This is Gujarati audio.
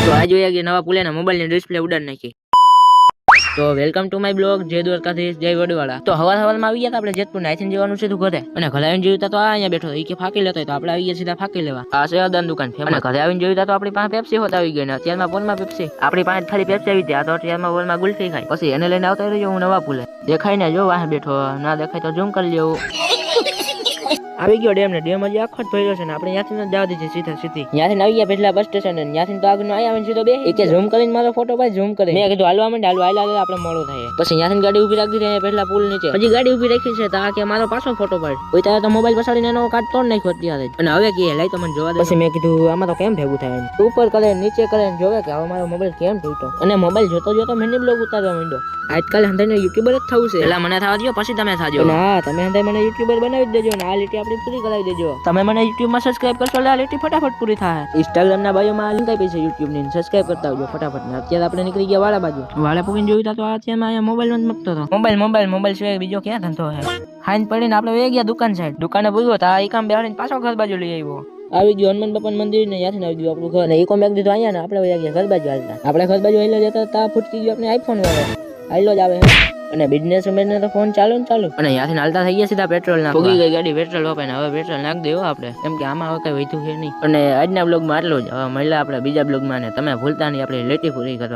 તો આ જોઈએ કે નવા પુલેના મોબાઈલની ડિસ્પ્લે ઉડાડી નાખી. તો વેલકમ ટુ માય બ્લોગ, જય દ્વારકાધીશ, જય વડવાળા. તો હવારમાં આવી ગયા આપણે જેતપુર નાઈથન જવાનું છે ઘરે, અને ઘરે આવીને જોયું તો આ અહીંયા બેઠો એ કે ફાકી લેતો, તો આપણે આવી ગયા સીધા ફાકી લેવા. આ છે અદાન દુકાન ફેમસ. અને ઘરે આવીને જોયું તો આપણી પાસે પેપ્સી હોત આવી ગઈ ને અત્યારમાં પોલમાં પેપ્સી આપણી પાસે ખાલી પેપ્સી આવી હતી. આ તો અત્યારમાં પોલમાં ગુલ્ફી ખાય. પછી એને લઈને આવતા રહ્યો હું નવા પુલે. દેખાય ને જો વાહ બેઠો, ના દેખાય તો ઝૂમ કરી લેવું. આવી ગયો ડેમ ને ડેમ હજી આખો જ ભર્યો છે ને આપણે ત્યાંથી જવા દીધી સીધા સીધી. ત્યાંથી આવી ગયા પેલા બસ સ્ટેશન, ત્યાંથી તો આગળ આવી સીધો બે એક ઝૂમ કરીને મારો ફોટો ભાઈ ઝૂમ કરી. મેં કીધું હાલવા માંડે, હાલવા આપણે મોડો થાય. પછી ત્યાંથી ગાડી ઉભી રાખી દીધી પેલા પુલ નીચે. હજી ગાડી ઉભી રાખી છે તો આ કે મારો પાછો ફોટો પાડ. કોઈ ત્યારે તો મોબાઈલ પસાડીને એનો કાટ તોડ નાખ્યો અત્યારે. અને હવે કે લાઈ તો મને જોવા દે. પછી મેં કીધું આમાં તો કેમ ભેગું થાય, ઉપર કરે નીચે કરે જોવે કે હવે મારો મોબાઈલ કેમ તૂટ્યો. અને મોબાઈલ જોતો જોતો મિની બ્લોગ ઉતારવા માંડ્યો. આજકાલ હંધાઈને યુટ્યુબર જ થવું છે. પેલા મને થવા દો પછી તમે થાજો. ના તમે હંધાઈ મને યુટ્યુબર બનાવી દેજો ને આ લીટી આપણી પૂરી કરાવી દેજો. તમે મને યુટ્યુબ માં સબસ્ક્રાઇબ કરશો એટલે આ લીટી ફટાફટ પૂરી થાય. ઇન્સ્ટાગ્રામ ના બાયો માં લિંક આપી છે યુટ્યુબ ની, સબસ્ક્રાઇબ કરતા આવજો ફટાફટ. ને અત્યારે આપણે નીકળી ગયા વાળા બાજુ. વાળા પૂરીને જોયું તો અત્યારમાં અહીંયા મોબાઈલ માં જ મકતો હતો. મોબાઈલ સિવાય બીજો ક્યાં ધંધો છે. હાઈન પડીને આપણે વહી ગયા દુકાન સાઈડ. દુકાને પૂર્યો તો આ ઈકામ બેહાડીને પાછો ઘર બાજુ લઈ આવ્યો. આવી ગયો હનુમાન બાપા મંદિર ને ત્યાંથી આવી ગયું આપણું ઘર. ને ઈકો મેક દીધું અહીંયા ને આપણે વહી ગયા ઘર બાજુ હાલતા. આપણે ઘર બાજુ હેલો જતા તા ફૂટકી ગયો આપણે આઈફોન વાળો હાલો જ આવે. અને બિઝનેસ મેન તો ફોન ચાલુ ને ચાલુ. અને ત્યાંથી હાલતા થઈ ગયા સીધા પેટ્રોલ ના ભોગી ગઈ ગાડી પેટ્રોલ વાપરે. હવે પેટ્રોલ નાખ દેવો આપણે, કેમ કે આમાં હવે કઈ વધ્યું છે નહીં. અને આજના બ્લોગમાં આટલું જ. હવે મળ્યા આપણે બીજા બ્લોગમાં, ને તમે ભૂલતા નહીં આપણે લેટી પૂરી કરવા.